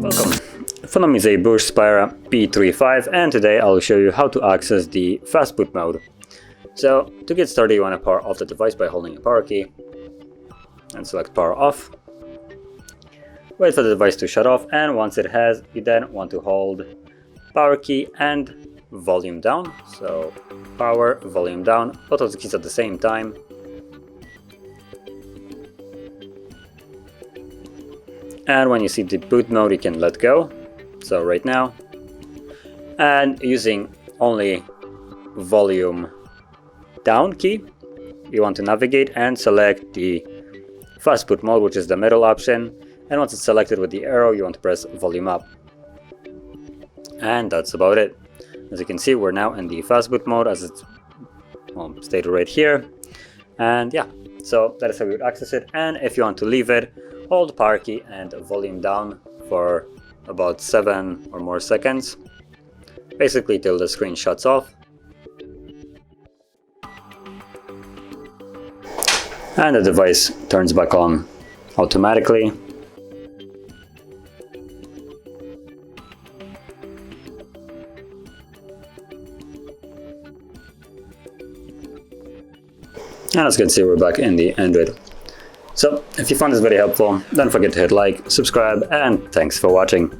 Welcome. Phone is a BUSH Spira B5 and today I'll show you how to access the Fastboot mode. So to get started, you want to power off the device by holding the power key and select power off. Wait for the device to shut off, and once it has, you then want to hold power key and volume down. So power, volume down, both of the keys at the same time. And when you see the boot mode, you can let go. So right now, and using only volume down key, you want to navigate and select the Fastboot mode, which is the middle option. And once it's selected with the arrow, you want to press volume up. And that's about it. As you can see, we're now in the Fastboot mode as it's stated right here. And yeah, so that is how you would access it. And if you want to leave it, hold power key and volume down for about 7 or more seconds, basically till the screen shuts off. And the device turns back on automatically. And as you can see, we're back in the Android. So if you found this video helpful, don't forget to hit like, subscribe, and thanks for watching.